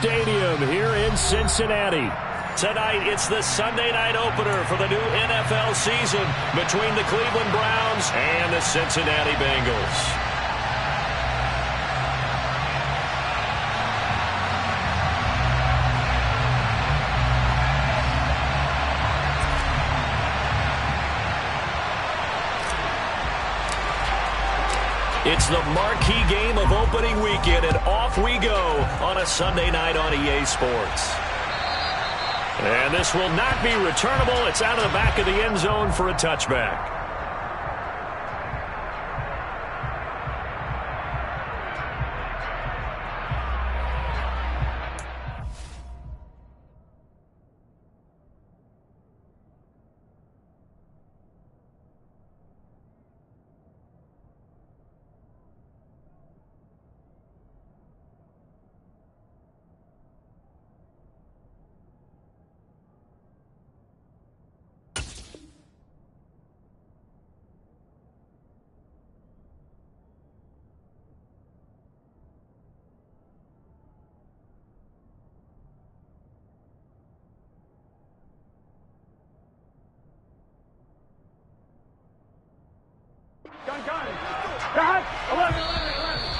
Stadium here in Cincinnati. Tonight, it's the Sunday night opener for the new NFL season between the Cleveland Browns and the Cincinnati Bengals. It's the marquee game of opening weekend, and off we go on a Sunday night on EA Sports. And this will not be returnable. It's out of the back of the end zone for a touchback.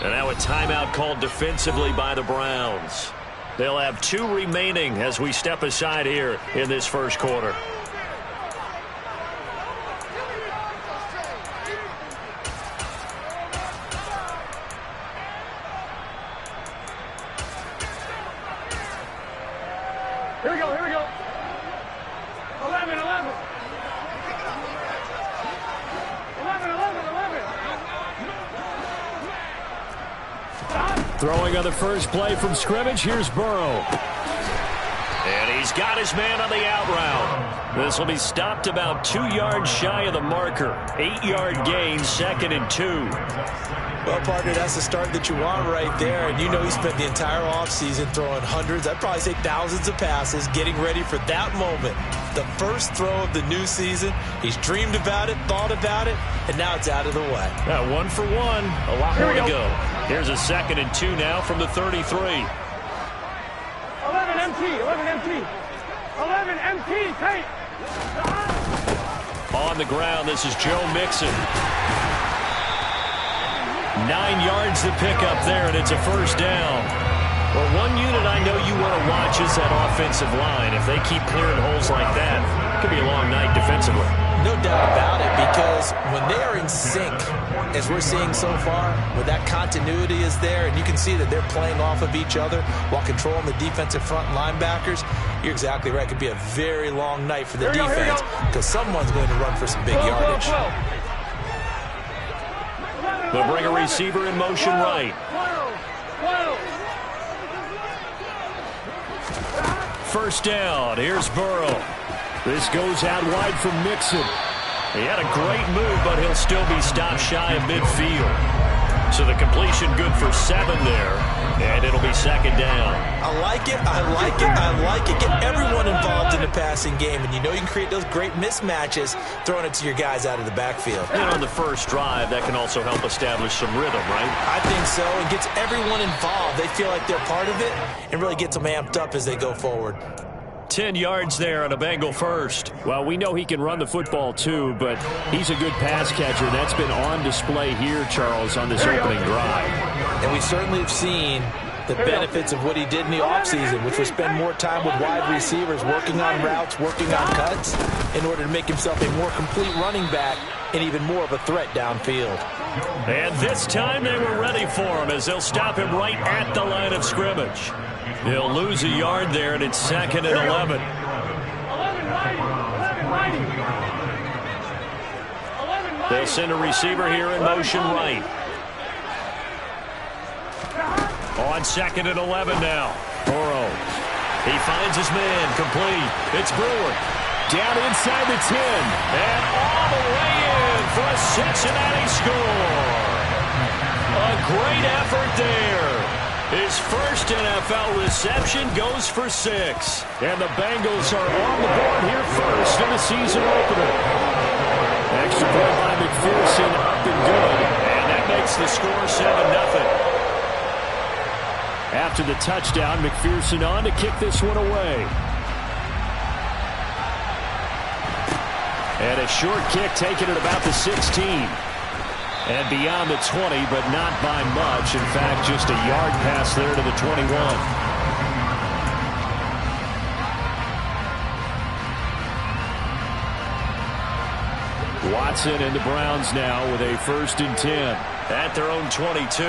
And now a timeout called defensively by the Browns. They'll have 2 remaining as we step aside here in this first quarter. Here we go, here we go. 11, 11. 11, 11, 11. Throwing on the first play from scrimmage, here's Burrow. And he's got his man on the out route. This will be stopped about 2 yards shy of the marker. 8-yard gain, 2nd and 2. Well, partner, that's the start that you want right there. And you know he spent the entire offseason throwing hundreds, I'd probably say thousands of passes, getting ready for that moment. The first throw of the new season. He's dreamed about it, thought about it, and now it's out of the way. 1 for 1. A lot more to go. Here's a 2nd and 2 now from the 33. 11 MT, 11 MT. 11 MT, take. On the ground, this is Joe Mixon. 9 yards to pick up there, and it's a first down. Well, one unit I know you want to watch is that offensive line. If they keep clearing holes like that, it could be a long night defensively. No doubt about it, because when they are in sync, as we're seeing so far, when that continuity is there, and you can see that they're playing off of each other while controlling the defensive front linebackers, you're exactly right. It could be a very long night for the defense, because someone's going to run for some big yardage. They'll bring a receiver in motion right. First down. Here's Burrow. This goes out wide from Mixon. He had a great move, but he'll still be stopped shy of midfield. So the completion good for 7 there, and it'll be 2nd down. I like it, I like it, I like it. Get everyone involved in the passing game, and you know you can create those great mismatches throwing it to your guys out of the backfield. And on the first drive, that can also help establish some rhythm, right? I think so. It gets everyone involved. They feel like they're part of it, and really gets them amped up as they go forward. 10 yards there on a Bengal first. Well, we know he can run the football too, but he's a good pass catcher. That's been on display here, Charles, on this opening drive. And we certainly have seen the benefits of what he did in the offseason, which was spend more time with wide receivers, working on routes, working on cuts, in order to make himself a more complete running back and even more of a threat downfield. And this time they were ready for him as they'll stop him right at the line of scrimmage. He'll lose a yard there, and it's 2nd and 11. They'll send a receiver here in motion right. On 2nd and 11 now. Burrow. He finds his man, complete. It's Brewer. Down inside the 10. And all the way in for a Cincinnati score. A great effort there. His first NFL reception goes for 6. And the Bengals are on the board here first in the season opener. Extra point by McPherson, up and good. And that makes the score 7-0. After the touchdown, McPherson on to kick this one away. And a short kick taken at about the 16. And beyond the 20, but not by much. In fact, just a yard pass there to the 21. Watson and the Browns now with a 1st and 10. At their own 22.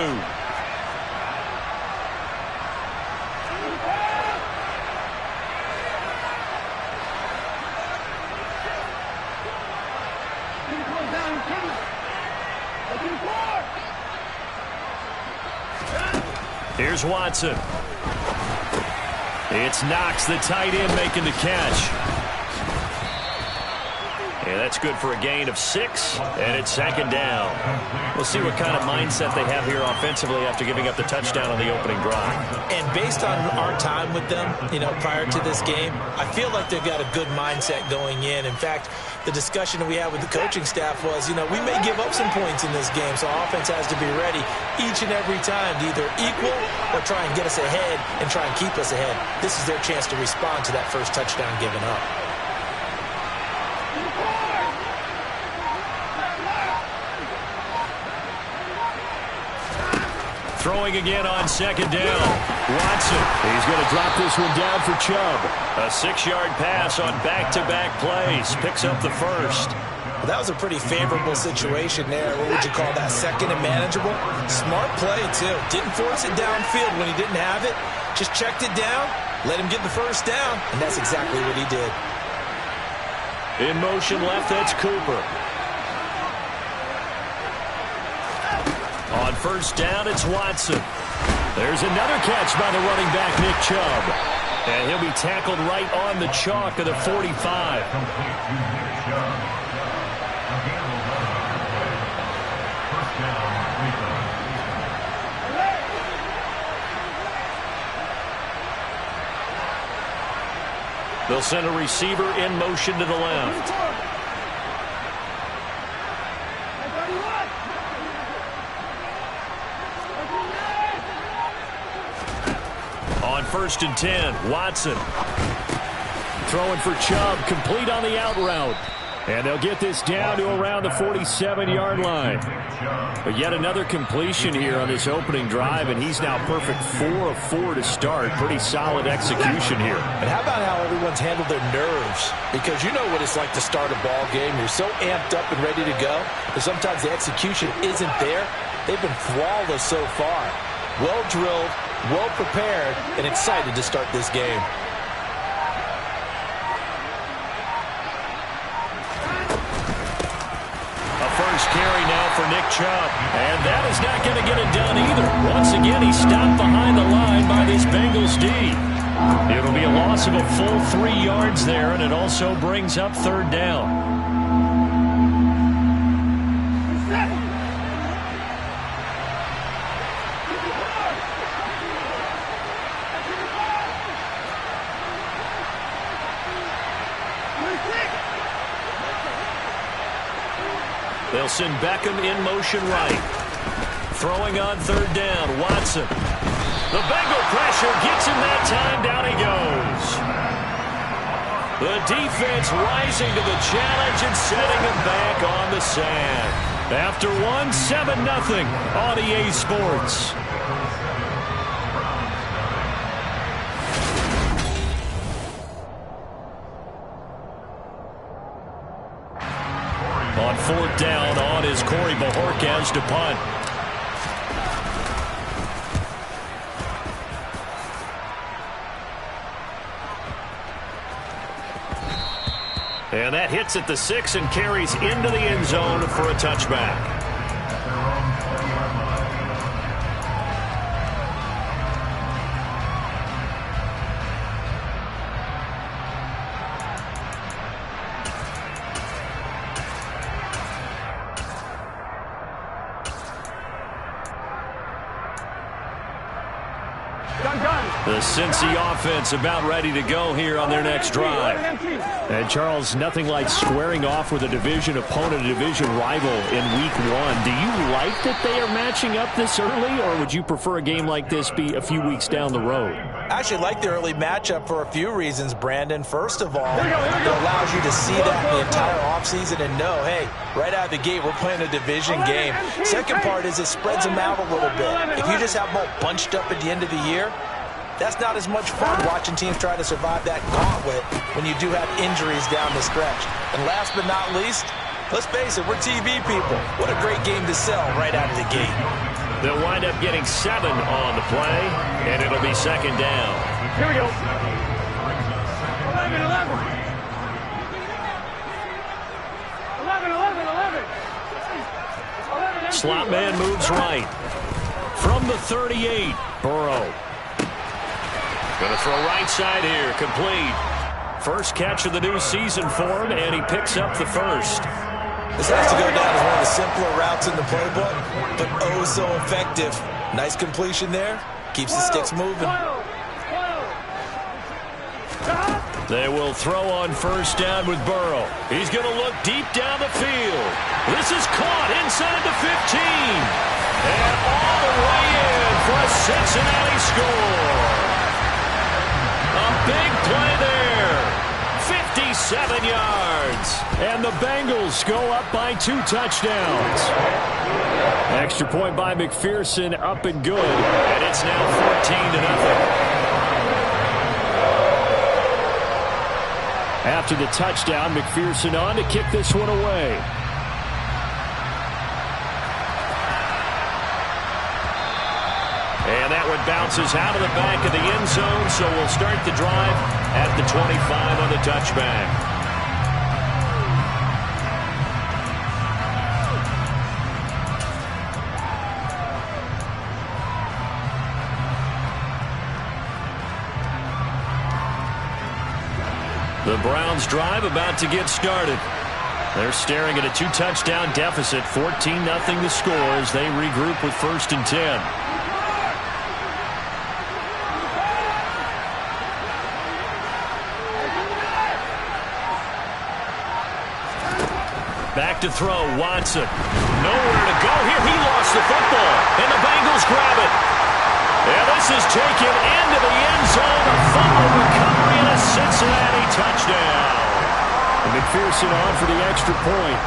Here's Watson. It's Knox, the tight end, making the catch. And that's good for a gain of 6, and it's 2nd down. We'll see what kind of mindset they have here offensively after giving up the touchdown on the opening drive. And based on our time with them, prior to this game, I feel like they've got a good mindset going in. In fact, the discussion that we had with the coaching staff was, we may give up some points in this game, so offense has to be ready each and every time to either equal or try and get us ahead and try and keep us ahead. This is their chance to respond to that first touchdown given up. Throwing again on 2nd down. Watson. He's going to drop this one down for Chubb. A 6-yard pass on back-to-back plays. Picks up the 1st. Well, that was a pretty favorable situation there. What would you call that? 2nd and manageable? Smart play, too. Didn't force it downfield when he didn't have it. Just checked it down, let him get the 1st down, and that's exactly what he did. In motion left, that's Cooper. On 1st down, it's Watson. There's another catch by the running back, Nick Chubb. And he'll be tackled right on the chalk of the 45. They'll send a receiver in motion to the left. On 1st and 10, Watson. Throwing for Chubb, complete on the out route. And they'll get this down to around the 47-yard line. But yet another completion here on this opening drive, and he's now perfect 4 of 4 to start. Pretty solid execution here. And how about how everyone's handled their nerves? Because you know what it's like to start a ball game. You're so amped up and ready to go, but sometimes the execution isn't there. They've been flawless so far. Well drilled, well prepared, and excited to start this game. A first carry now for Nick Chubb. And that is not going to get it done either. Once again, he's stopped behind the line by this Bengals D. It'll be a loss of a full 3 yards there, and it also brings up 3rd down. They'll send Beckham in motion right. Throwing on 3rd down, Watson. The Bengal pressure gets him that time. Down he goes. The defense rising to the challenge and setting him back on the sand. After one, 7-0 on EA Sports. On 4th down, on is Corey Bojorquez to punt. And that hits at the 6 and carries into the end zone for a touchback. Done. The Cincy offense about ready to go here on their next drive. And Charles, nothing like squaring off with a division opponent, a division rival in week 1. Do you like that they are matching up this early, or would you prefer a game like this be a few weeks down the road? I actually like the early matchup for a few reasons, Brandon. First of all, it allows you to see that in the entire offseason and know, hey, right out of the gate, we're playing a division game. Second part is it spreads them out a little bit. If you just have them all bunched up at the end of the year, that's not as much fun watching teams try to survive that gauntlet when you do have injuries down the stretch. And last but not least, let's face it, we're TV people. What a great game to sell right out of the gate. They'll wind up getting 7 on the play, and it'll be second down. Here we go. 11, 11. 11. Slot man moves right. From the 38, Burrow. Going to throw right side here, complete. First catch of the new season for him, and he picks up the first. This has to go down as one of the simpler routes in the playbook, but oh so effective. Nice completion there. Keeps the sticks moving. They will throw on first down with Burrow. He's going to look deep down the field. This is caught inside the 15. And all the way in for a Cincinnati score. A big play there. 57 yards. And the Bengals go up by 2 touchdowns. Extra point by McPherson, up and good. And it's now 14-0. After the touchdown, McPherson on to kick this one away. And that one bounces out of the back of the end zone, so we'll start the drive at the 25 on the touchback. The Browns drive about to get started. They're staring at a 2-touchdown deficit, 14-0 the score as they regroup with 1st and 10. Back to throw, Watson. Nowhere to go here. He lost the football, and the Bengals grab it. And this is taken into the end zone. A fumble recovery and a Cincinnati touchdown. And McPherson on for the extra point.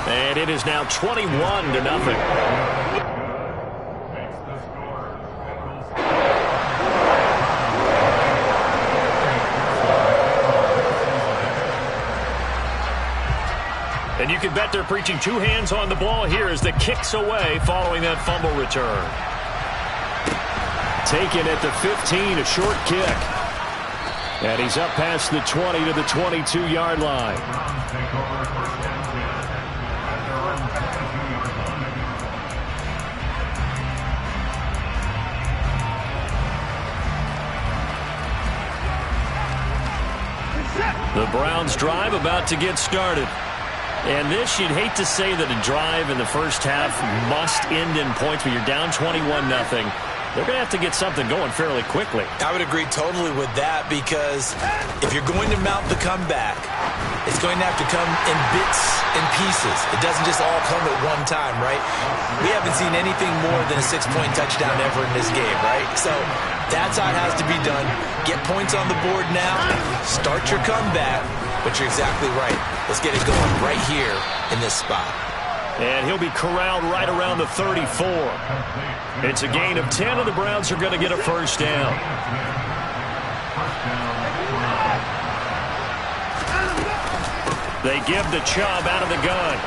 And it is now 21-0. And you can bet they're preaching 2 hands on the ball here as the kick's away following that fumble return. Taken at the 15, a short kick. And he's up past the 20 to the 22-yard line. The Browns drive about to get started. And this, you'd hate to say that a drive in the first half must end in points, but you're down 21-0. They're going to have to get something going fairly quickly. I would agree totally with that, because if you're going to mount the comeback, it's going to have to come in bits and pieces. It doesn't just all come at one time, right? We haven't seen anything more than a 6-point touchdown ever in this game, right? So that's how it has to be done. Get points on the board now. Start your comeback. But you're exactly right. Let's get it going right here in this spot. And he'll be corralled right around the 34. It's a gain of 10, and the Browns are going to get a first down. They give the Chubb out of the gun.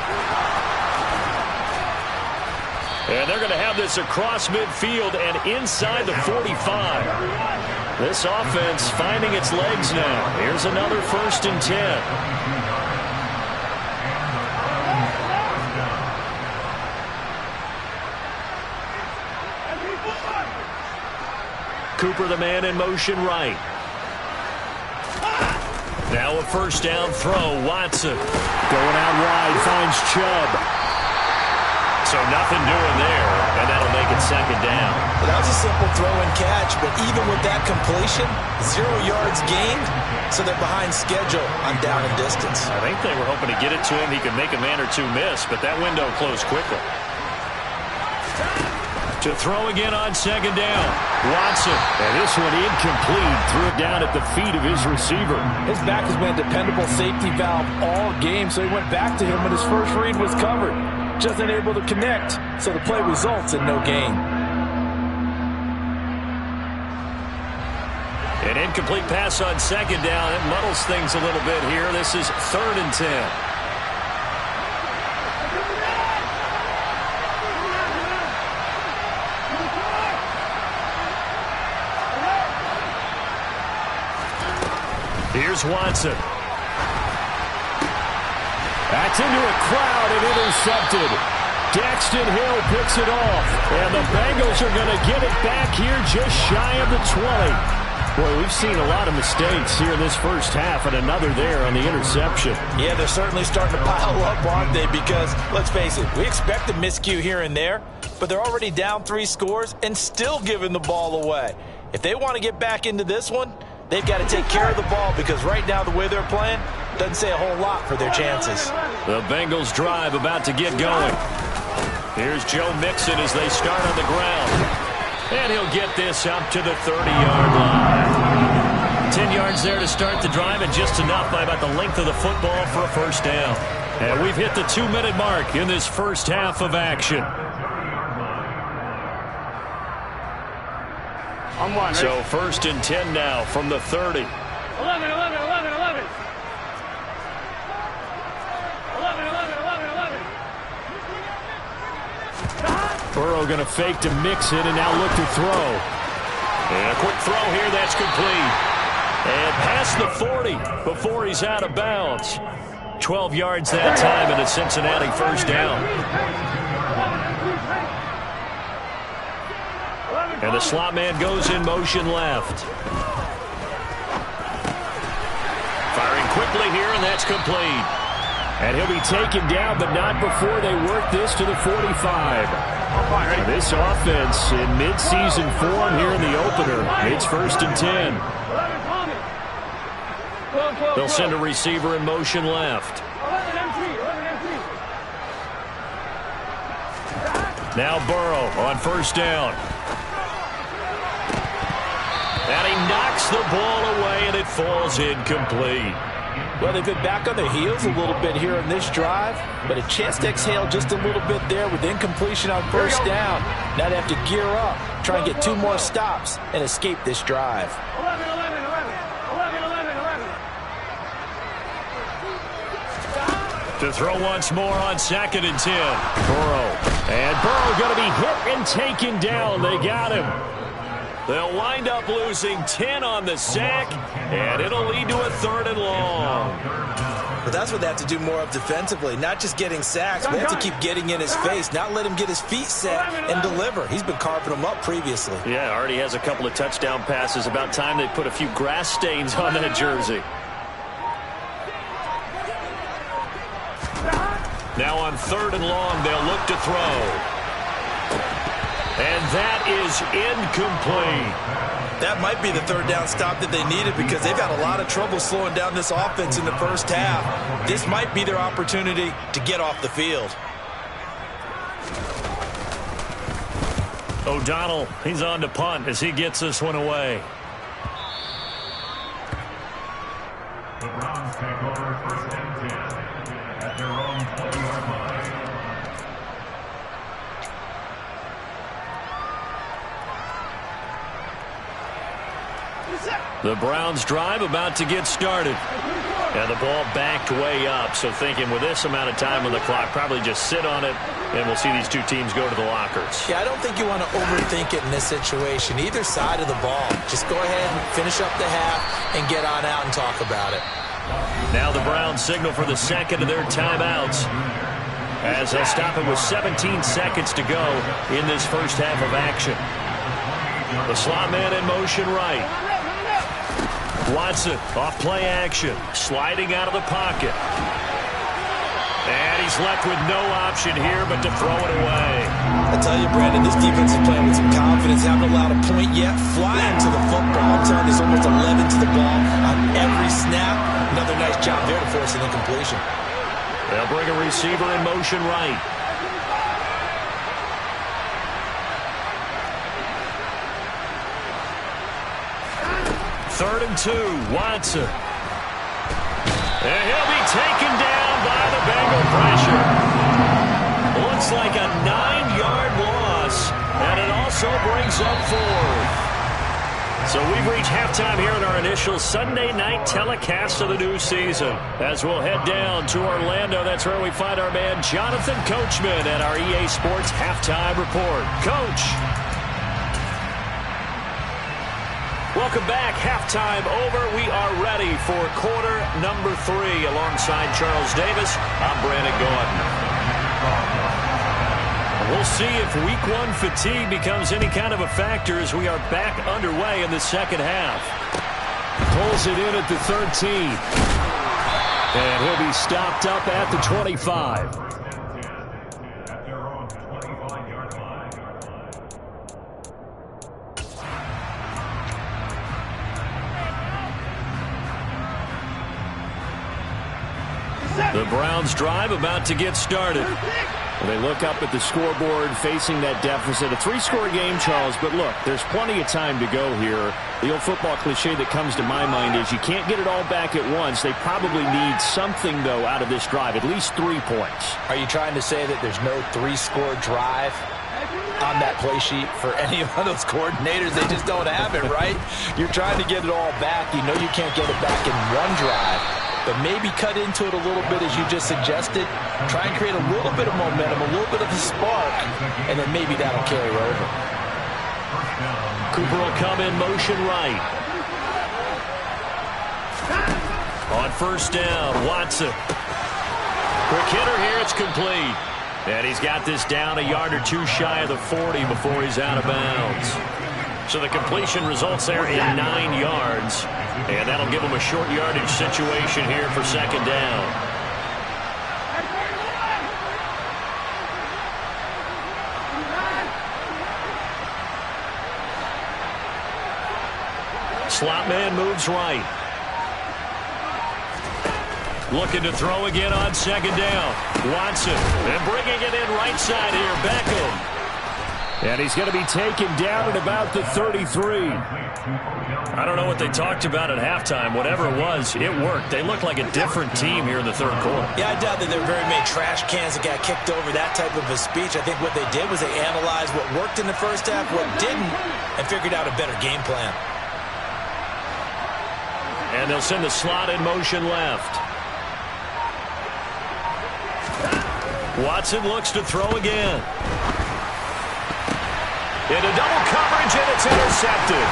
And they're going to have this across midfield and inside the 45. This offense finding its legs now. Here's another 1st and 10. Cooper, the man in motion right. Now a first down throw. Watson going out wide, finds Chubb. So nothing doing there, and that'll make it second down. Well, that was a simple throw and catch, but even with that completion, 0 yards gained, so they're behind schedule on down and distance. I think they were hoping to get it to him. He could make a man or two miss, but that window closed quickly. To throw again on second down. Watson. And this one incomplete. Threw it down at the feet of his receiver. His back has been a dependable safety valve all game, so he went back to him when his first read was covered. Just unable to connect, so the play results in no gain. An incomplete pass on second down. It muddles things a little bit here. This is 3rd and 10. Here's Watson. That's into a crowd and intercepted. Daxton Hill picks it off. And the Bengals are going to get it back here just shy of the 20. Boy, we've seen a lot of mistakes here in this first half, and another there on the interception. Yeah, they're certainly starting to pile up, aren't they? Because, let's face it, we expect a miscue here and there, but they're already down 3 scores and still giving the ball away. If they want to get back into this one, they've got to take care of the ball, because right now the way they're playing doesn't say a whole lot for their chances. The Bengals drive about to get going. Here's Joe Mixon as they start on the ground. And he'll get this up to the 30-yard line. 10 yards there to start the drive, and just enough by about the length of the football for a first down. And we've hit the 2-minute mark in this first half of action. So 1st and 10 now from the 30. 11, 11, 11, 11. 11, 11, 11, 11. Burrow going to fake to Mixon and now look to throw. And a quick throw here, that's complete. And past the 40 before he's out of bounds. 12 yards that time, and a Cincinnati first down. And the slot man goes in motion left. Firing quickly here, and that's complete. And he'll be taken down, but not before they work this to the 45. This offense in midseason form here in the opener. It's 1st and 10. They'll send a receiver in motion left. Now Burrow on first down. And he knocks the ball away, and it falls incomplete. Well, they've been back on their heels a little bit here in this drive, but a chance to exhale just a little bit there with incompletion on first down. Now they have to gear up, try and get 2 more stops, and escape this drive. 11, 11, 11. 11, 11, 11. To throw once more on 2nd and 10. Burrow. And Burrow going to be hit and taken down. They got him. They'll wind up losing 10 on the sack, and it'll lead to a 3rd and long. But that's what they have to do more of defensively, not just getting sacks, but they have to keep getting in his face, not let him get his feet set and deliver. He's been carving them up previously. Yeah, already has a couple of touchdown passes. About time they put a few grass stains on that jersey. Now on 3rd and long, they'll look to throw. And that is incomplete. That might be the 3rd down stop that they needed, because they've had a lot of trouble slowing down this offense in the first half. This might be their opportunity to get off the field. O'Donnell, he's on to punt as he gets this one away. The Browns take over 1st and 10 at their own 20-yard line. The Browns drive about to get started. And the ball backed way up, so thinking with this amount of time on the clock, probably just sit on it, and we'll see these 2 teams go to the lockers. Yeah, I don't think you want to overthink it in this situation. Either side of the ball. Just go ahead and finish up the half and get on out and talk about it. Now the Browns signal for the 2nd of their timeouts, as they'll stop it with 17 seconds to go in this first half of action. The slot man in motion right. Watson off play action, sliding out of the pocket. And he's left with no option here but to throw it away. I tell you, Brandon, this defense is playing with some confidence. Haven't allowed a point yet. Flying to the football. I'm telling you, there's almost 11 to the ball on every snap. Another nice job there to force an incompletion. They'll bring a receiver in motion right. Third and 2, Watson. And he'll be taken down by the Bengal pressure. Looks like a 9-yard loss, and it also brings up 4. So we've reached halftime here in our initial Sunday night telecast of the new season. As we'll head down to Orlando, that's where we find our man Jonathan Coachman at our EA Sports Halftime Report. Coach. Welcome back. Halftime over. We are ready for quarter number 3. Alongside Charles Davis, I'm Brandon Gaudin. We'll see if week 1 fatigue becomes any kind of a factor as we are back underway in the second half. Pulls it in at the 13. And he'll be stopped up at the 25. The Browns drive about to get started. They look up at the scoreboard facing that deficit. A 3-score game, Charles, but look, there's plenty of time to go here. The old football cliche that comes to my mind is you can't get it all back at once. They probably need something, though, out of this drive, at least 3 points. Are you trying to say that there's no 3-score drive on that play sheet for any of those coordinators? They just don't have it, right? You're trying to get it all back. You know you can't get it back in one drive. But maybe cut into it a little bit as you just suggested. Try and create a little bit of momentum, a little bit of a spark, and then maybe that'll carry over. Cooper will come in motion right. On first down, Watson. Quick hitter here, it's complete. And he's got this down a yard or 2 shy of the 40 before he's out of bounds. So the completion results there in 9 yards. And that'll give him a short yardage situation here for second down. Slot man moves right. Looking to throw again on second down. Watson. And bringing it in right side here. Beckham. And he's going to be taken down at about the 33. I don't know what they talked about at halftime. Whatever it was, it worked. They looked like a different team here in the third quarter. Yeah, I doubt that there were very many trash cans that got kicked over, that type of a speech. I think what they did was they analyzed what worked in the first half, what didn't, and figured out a better game plan. And they'll send the slot in motion left. Watson looks to throw again. Into double coverage, and it's intercepted.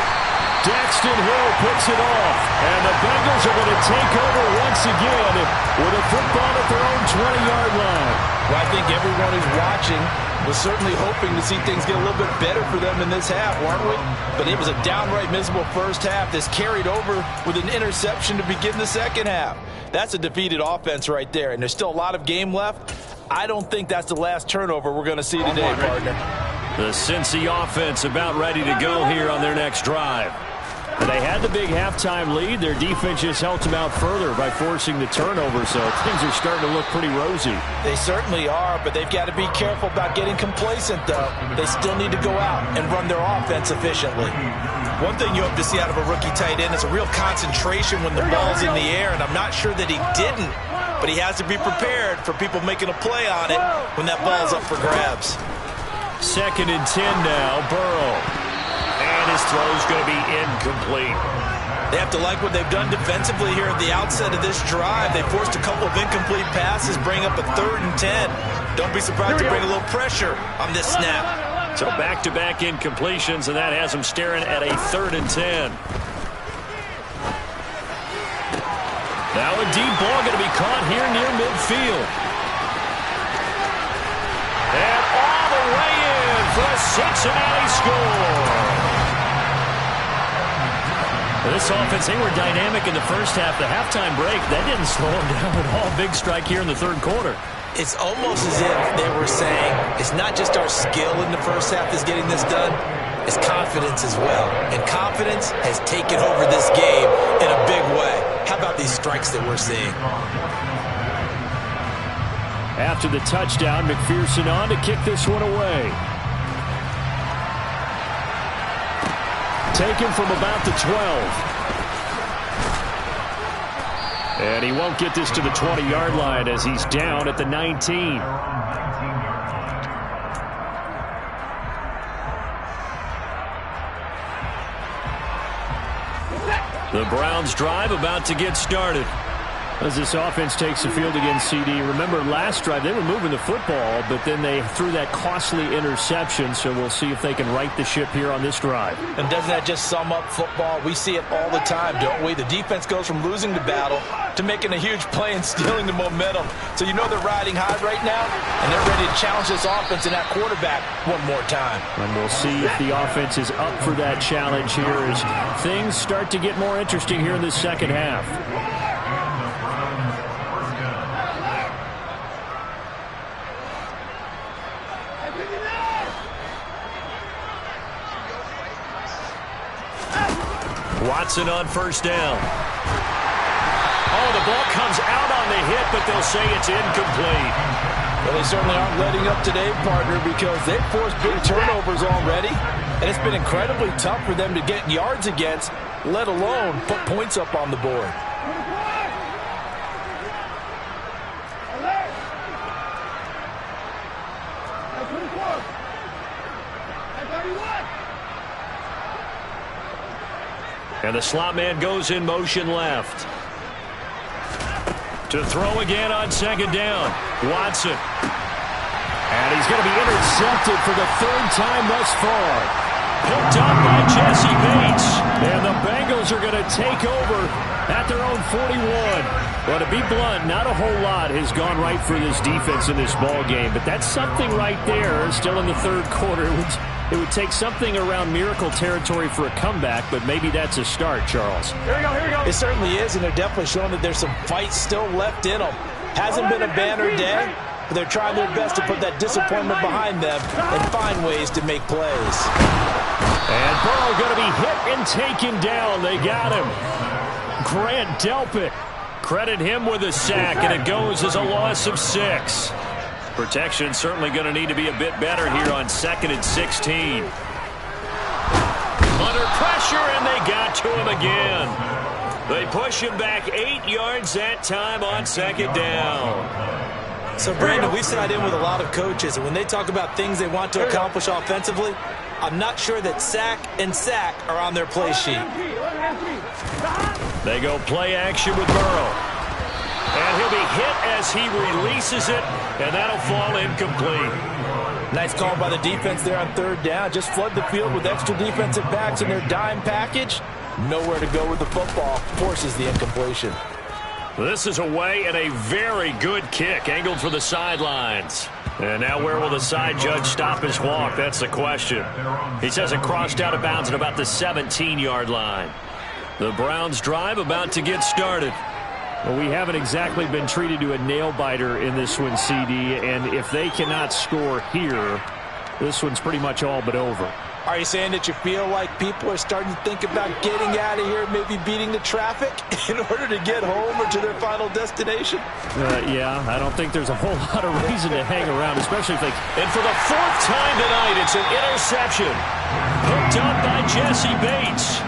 Daxton Hill picks it off, and the Bengals are going to take over once again with a football at their own 20-yard line. Well, I think everyone who's watching was certainly hoping to see things get a little bit better for them in this half, weren't we? But it was a downright miserable first half. This carried over with an interception to begin the second half. That's a defeated offense right there, and there's still a lot of game left. I don't think that's the last turnover we're going to see today, partner. The Cincy offense about ready to go here on their next drive. They had the big halftime lead. Their defense just helped them out further by forcing the turnover, so things are starting to look pretty rosy. They certainly are, but they've got to be careful about getting complacent, though. They still need to go out and run their offense efficiently. One thing you hope to see out of a rookie tight end is a real concentration when the ball's in the air, and I'm not sure that he didn't, but he has to be prepared for people making a play on it when that ball's up for grabs. Second and 10 now, Burrow. And his throw's going to be incomplete. They have to like what they've done defensively here at the outset of this drive. They forced a couple of incomplete passes, bring up a 3rd and 10. Don't be surprised to bring a little pressure on this snap. So back-to-back incompletions, and that has them staring at a 3rd and 10. Now a deep ball going to be caught here near midfield. And all the way in for a Cincinnati score. This offense, they were dynamic in the first half. The halftime break, that didn't slow them down at all. Big strike here in the third quarter. It's almost as if they were saying, it's not just our skill in the first half that's getting this done, it's confidence as well. And confidence has taken over this game in a big way. How about these strikes that we're seeing? After the touchdown, McPherson on to kick this one away. Taken from about the 12. And he won't get this to the 20-yard line as he's down at the 19. The Browns drive about to get started. As this offense takes the field against CD. Remember, last drive, they were moving the football, but then they threw that costly interception, so we'll see if they can right the ship here on this drive. And doesn't that just sum up football? We see it all the time, don't we? The defense goes from losing the battle to making a huge play and stealing the momentum. So you know they're riding high right now, and they're ready to challenge this offense and that quarterback one more time. And we'll see if the offense is up for that challenge here as things start to get more interesting here in the second half. Watson on first down. Oh, the ball comes out on the hit, but they'll say it's incomplete. Well, they certainly aren't letting up today, partner, because they've forced big turnovers already, and it's been incredibly tough for them to get yards against, let alone put points up on the board. And the slot man goes in motion left. To throw again on second down. Watson. And he's going to be intercepted for the third time thus far. Picked up by Jesse Bates. And the Bengals are going to take over at their own 41. Well, to be blunt, not a whole lot has gone right for this defense in this ball game, but that's something right there. Still in the third quarter. It would take something around miracle territory for a comeback, but maybe that's a start, Charles. Here we go. It certainly is, and they're definitely showing that there's some fight still left in them. Hasn't been a banner day, but they're trying their best to put that disappointment behind them and find ways to make plays. And Burrow going to be hit and taken down. They got him. Grant Delpit. Credit him with a sack, and it goes as a loss of 6. Protection certainly going to need to be a bit better here on 2nd and 16. Under pressure, and they got to him again. They push him back 8 yards that time on second down. So, Brandon, we've sat in with a lot of coaches, and when they talk about things they want to accomplish offensively, I'm not sure that sack and sack are on their play sheet. They go play action with Burrow. And he'll be hit as he releases it, and that'll fall incomplete. Nice call by the defense there on third down. Just flood the field with extra defensive backs in their dime package. Nowhere to go with the football. Forces the incompletion. This is away and a very good kick, angled for the sidelines. And now where will the side judge stop his walk? That's the question. He says it crossed out of bounds at about the 17-yard line. The Browns drive about to get started. Well, we haven't exactly been treated to a nail-biter in this one, CD, and if they cannot score here, this one's pretty much all but over. Are you saying that you feel like people are starting to think about getting out of here, maybe beating the traffic in order to get home or to their final destination? Yeah, I don't think there's a whole lot of reason to hang around, especially if they... And for the 4th time tonight, it's an interception. Picked up by Jesse Bates.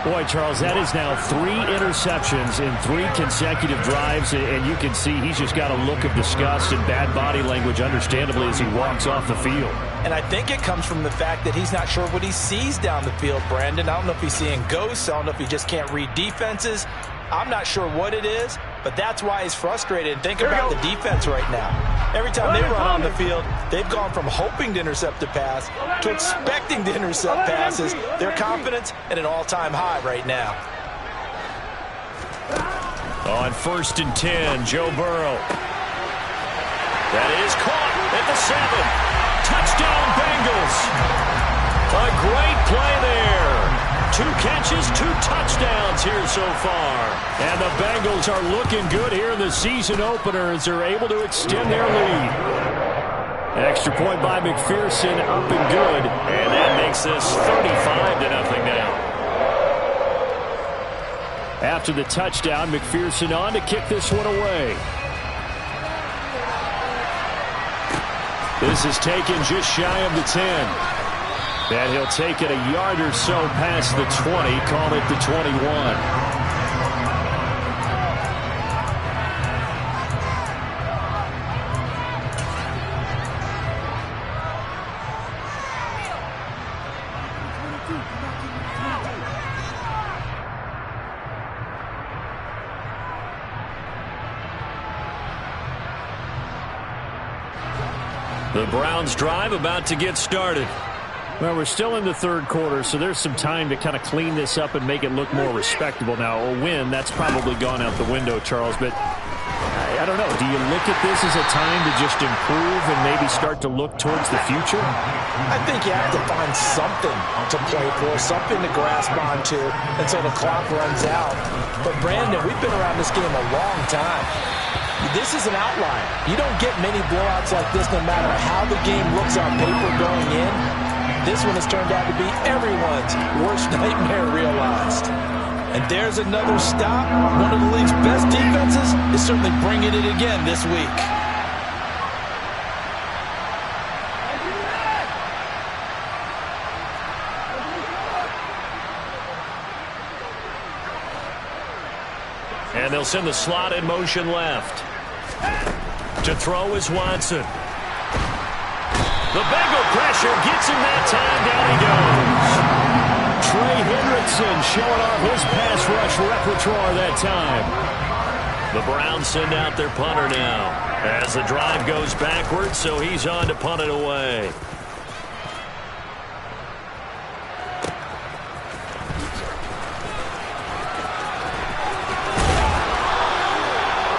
Boy, Charles, that is now 3 interceptions in 3 consecutive drives, and you can see he's just got a look of disgust and bad body language, understandably, as he walks off the field. And I think it comes from the fact that he's not sure what he sees down the field, Brandon. I don't know if he's seeing ghosts. I don't know if he just can't read defenses. I'm not sure what it is, but that's why he's frustrated. And think about the defense right now. Every time they run on the field, they've gone from hoping to intercept a pass to expecting to intercept passes. Their confidence at an all-time high right now. On 1st and 10, Joe Burrow. That is caught at the 7. Touchdown, Bengals. A great play there. 2 catches, 2 touchdowns here so far. And the Bengals are looking good here in the season opener as they're able to extend their lead. Extra point by McPherson, up and good. And that makes this 35-0 now. After the touchdown, McPherson on to kick this one away. This is taken just shy of the 10. And he'll take it a yard or so past the 20, call it the 21. The Browns drive about to get started. Well, we're still in the third quarter, so there's some time to kind of clean this up and make it look more respectable. Now, a win, that's probably gone out the window, Charles, but I don't know. Do you look at this as a time to just improve and maybe start to look towards the future? I think you have to find something to play for, something to grasp onto until the clock runs out. But, Brandon, we've been around this game a long time. This is an outlier. You don't get many blowouts like this no matter how the game looks on paper going in. This one has turned out to be everyone's worst nightmare realized. And there's another stop. One of the league's best defenses is certainly bringing it again this week. And they'll send the slot in motion left. To throw is Watson. The Bengal pressure gets him that time. Down he goes. Trey Hendrickson showing off his pass rush repertoire that time. The Browns send out their punter now as the drive goes backwards, so he's on to punt it away.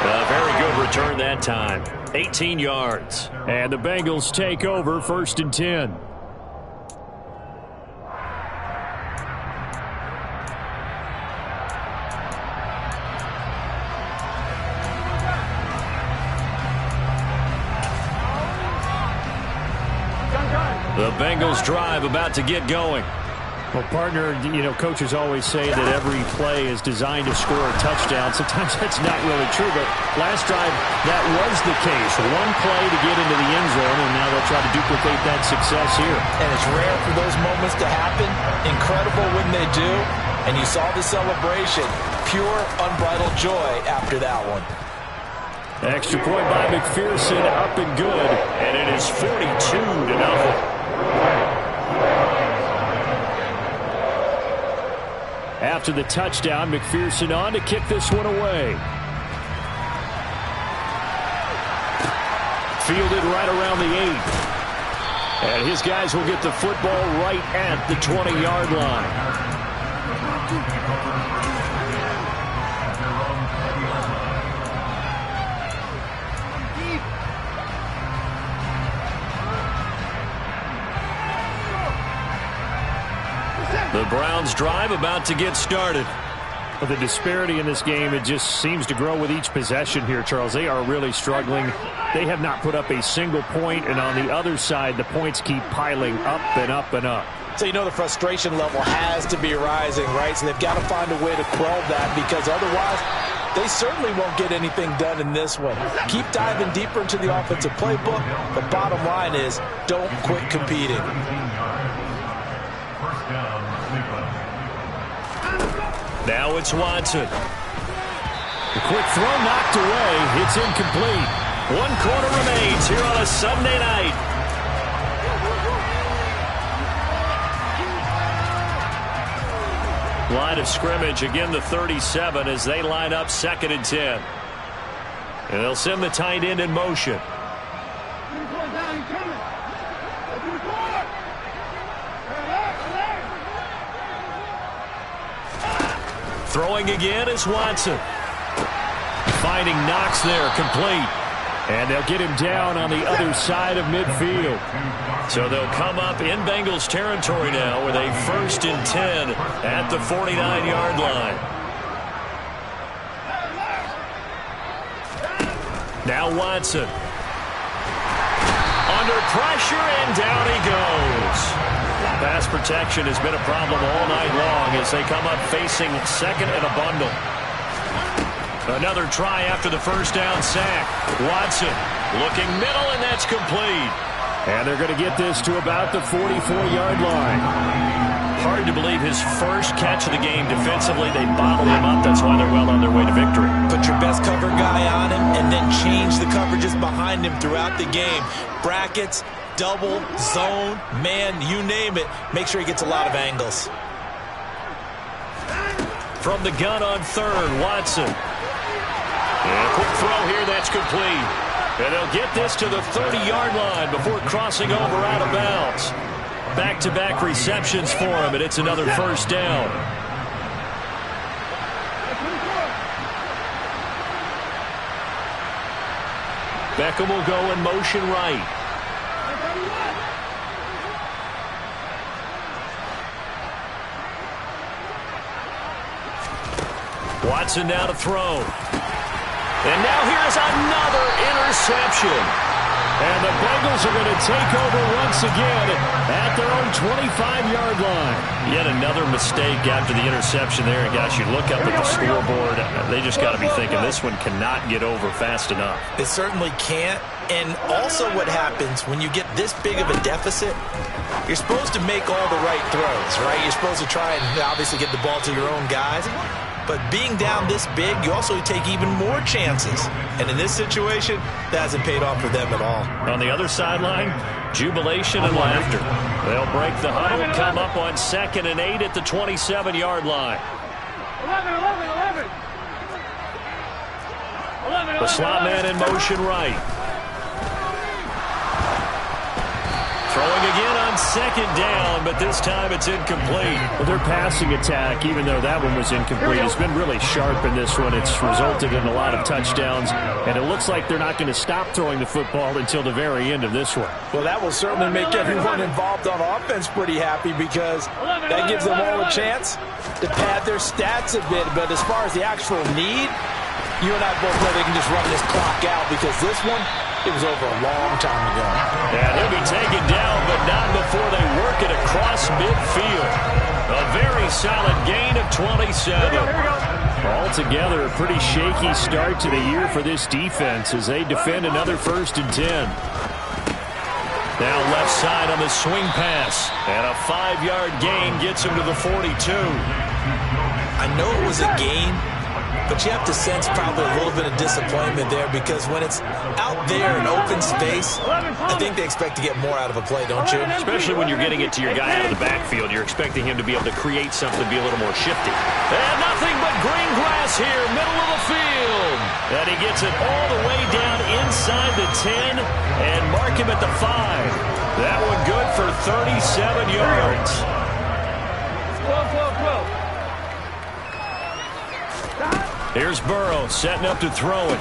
A very good return that time. 18 yards. And the Bengals take over 1st and 10. The Bengals drive about to get going. Well, partner, you know, coaches always say that every play is designed to score a touchdown. Sometimes that's not really true, but last drive, that was the case. One play to get into the end zone, and now they'll try to duplicate that success here. And it's rare for those moments to happen. Incredible when they do. And you saw the celebration. Pure, unbridled joy after that one. Extra point by McPherson, up and good. And it is 42-0. After the touchdown, McPherson on to kick this one away. Fielded right around the 8. And his guys will get the football right at the 20-yard line. The Browns drive about to get started. Well, the disparity in this game, it just seems to grow with each possession here, Charles. They are really struggling. They have not put up a single point, and on the other side, the points keep piling up and up and up. So you know the frustration level has to be rising, right? So they've got to find a way to quell that, because otherwise they certainly won't get anything done in this one. Keep diving deeper into the offensive playbook. The bottom line is don't quit competing. Now it's Watson. The quick throw knocked away. It's incomplete. 1 quarter remains here on a Sunday night. Line of scrimmage, again the 37 as they line up 2nd and 10. And they'll send the tight end in motion. Throwing again is Watson. Finding Knox there, complete. And they'll get him down on the other side of midfield. So they'll come up in Bengals territory now with a 1st and 10 at the 49-yard line. Now Watson. Under pressure, and down he goes. Pass protection has been a problem all night long as they come up facing 2nd and a bundle. Another try after the first down sack. Watson looking middle, and that's complete. And they're going to get this to about the 44-yard line. Hard to believe his first catch of the game defensively. They bottled him up. That's why they're well on their way to victory. Put your best cover guy on him and then change the coverages behind him throughout the game. Brackets, double, zone, man, you name it. Make sure he gets a lot of angles. From the gun on 3rd, Watson. And a quick throw here, that's complete. And they'll get this to the 30-yard line before crossing over out of bounds. Back-to-back receptions for him, and it's another 1st down. Beckham will go in motion right. Watson now to throw. And now here's another interception. And the Bengals are going to take over once again at their own 25-yard line. Yet another mistake after the interception there. And gosh, you look up at the scoreboard, they just got to be thinking this one cannot get over fast enough. It certainly can't. And also what happens when you get this big of a deficit, you're supposed to make all the right throws, right? You're supposed to try and obviously get the ball to your own guys. But being down this big, you also take even more chances. And in this situation, that hasn't paid off for them at all. On the other sideline, jubilation and laughter. They'll break the huddle, come up on 2nd and 8 at the 27-yard line. 11. The slot man in motion right. Throwing again on 2nd down, but this time it's incomplete. Well, their passing attack, even though that one was incomplete, has been really sharp in this one. It's resulted in a lot of touchdowns, and it looks like they're not going to stop throwing the football until the very end of this one. Well, that will certainly make everyone involved on offense pretty happy because that gives them all a chance to pad their stats a bit. But as far as the actual need, you and I both know they can just run this clock out because this one, it was over a long time ago. And he'll be taken down, but not before they work it across midfield. A very solid gain of 27. Altogether, a pretty shaky start to the year for this defense as they defend another 1st and 10. Now left side on the swing pass. And a 5-yard gain gets him to the 42. I know it was a gain, but you have to sense probably a little bit of disappointment there because when it's out there in open space, I think they expect to get more out of a play, don't you? Especially when you're getting it to your guy out of the backfield. You're expecting him to be able to create something, be a little more shifty. And nothing but green grass here, middle of the field. And he gets it all the way down inside the 10 and mark him at the 5. That one good for 37 yards. Here's Burrow setting up to throw it.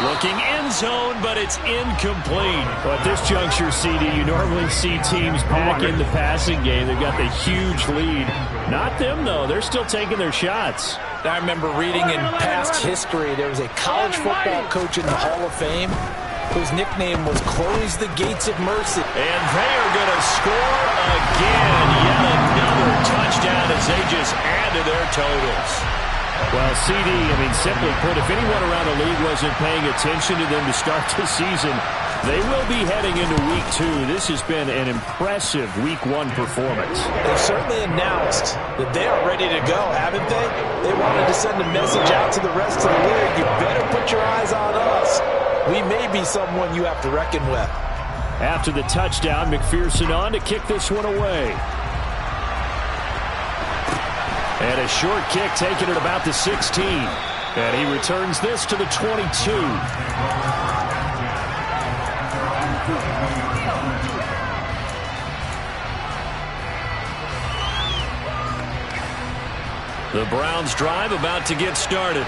Looking end zone, but it's incomplete. Well, at this juncture, CD, you normally see teams pack in the passing game. They've got the huge lead. Not them, though. They're still taking their shots. I remember reading in past history, there was a college football coach in the Hall of Fame whose nickname was Close the Gates of Mercy. And they are going to score again. Yet another touchdown as they just add to their totals. Well, CD, I mean, simply put, if anyone around the league wasn't paying attention to them to start the season, they will be heading into Week 2. This has been an impressive Week 1 performance. They've certainly announced that they are ready to go, haven't they? They wanted to send a message out to the rest of the league. You better put your eyes on us. We may be someone you have to reckon with. After the touchdown, McPherson on to kick this one away. And a short kick taken at about the 16. And he returns this to the 22. The Browns drive about to get started.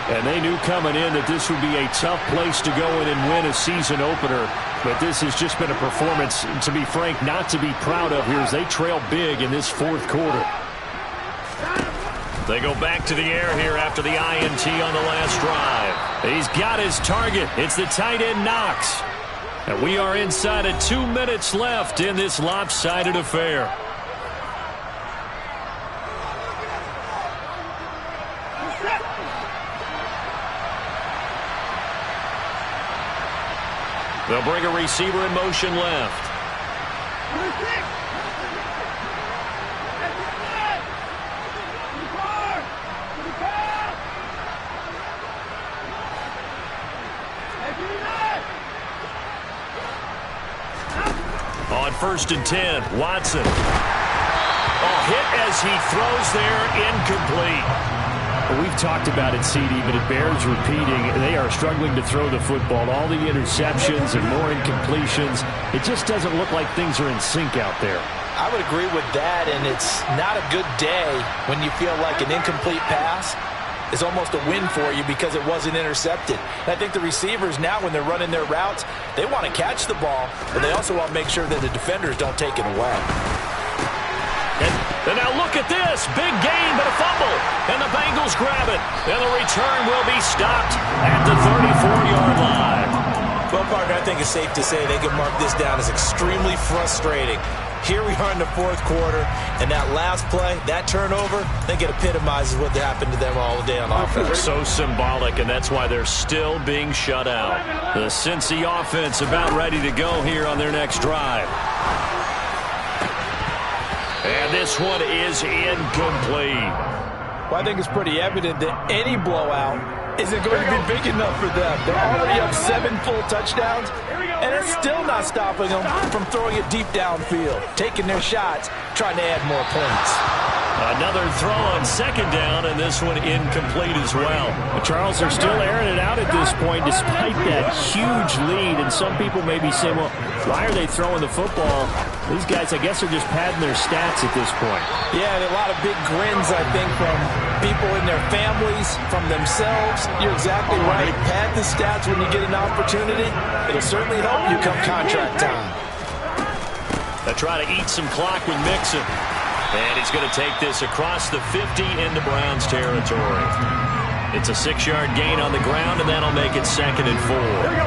And they knew coming in that this would be a tough place to go in and win a season opener. But this has just been a performance, to be frank, not to be proud of here as they trail big in this fourth quarter. They go back to the air here after the INT on the last drive. He's got his target. It's the tight end Knox. And we are inside of 2 minutes left in this lopsided affair. They'll bring a receiver in motion left. On 1st and 10, Watson. Hit as he throws there, incomplete. We've talked about it, CD, but it bears repeating. They are struggling to throw the football. All the interceptions and more incompletions. It just doesn't look like things are in sync out there. I would agree with that, and it's not a good day when you feel like an incomplete pass is almost a win for you because it wasn't intercepted. And I think the receivers now, when they're running their routes, they want to catch the ball, but they also want to make sure that the defenders don't take it away. And now look at this. Big gain, but a fumble. And the Bengals grab it. And the return will be stopped at the 34-yard line. Well, partner, I think it's safe to say they can mark this down as extremely frustrating. Here we are in the fourth quarter, and that last play, that turnover, I think it epitomizes what happened to them all day on offense. So symbolic, and that's why they're still being shut out. The Cincy offense about ready to go here on their next drive. And this one is incomplete. Well, I think it's pretty evident that any blowout isn't going to be big enough for them. They're already up 7 full touchdowns, and it's still not stopping them from throwing it deep downfield, taking their shots, trying to add more points. Another throw on 2nd down, and this one incomplete as well. Charles, they're still airing it out at this point despite that huge lead. And some people may be saying, well, why are they throwing the football? These guys, I guess, are just padding their stats at this point. Yeah, and a lot of big grins, I think, from people in their families, from themselves. You're exactly right. Pad the stats when you get an opportunity. It'll certainly help you come contract time. They try to eat some clock with Mixon. And he's going to take this across the 50 into Browns territory. It's a 6-yard gain on the ground, and that'll make it 2nd and 4. Here we go.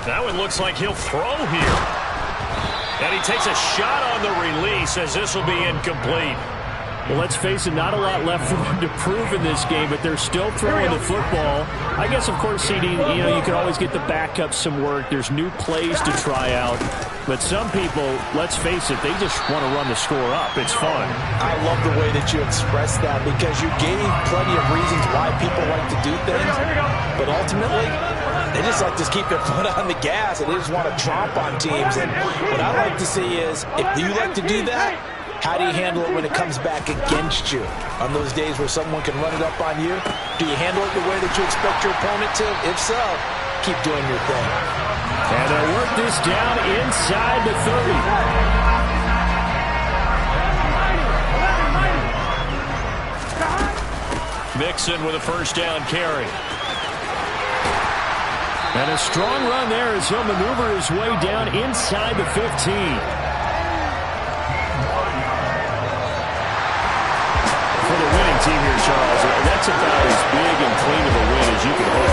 That one looks like he'll throw here. And he takes a shot on the release as this will be incomplete. Well, let's face it, not a lot left for them to prove in this game, but they're still throwing the football. I guess, of course, CD, you can always get the backup some work. There's new plays to try out. But some people, let's face it, they just want to run the score up. It's fun. I love the way that you expressed that because you gave plenty of reasons why people like to do things. But ultimately, they just like to keep their foot on the gas, and they just want to tromp on teams. And what I like to see is, if you like to do that, how do you handle it when it comes back against you? On those days where someone can run it up on you, do you handle it the way that you expect your opponent to? If so, keep doing your thing. And they'll work this down inside the 30. Mixon with a 1st down carry. And a strong run there as he'll maneuver his way down inside the 15. For the winning team here, Charles, that's about as big and clean of a win as you can hope.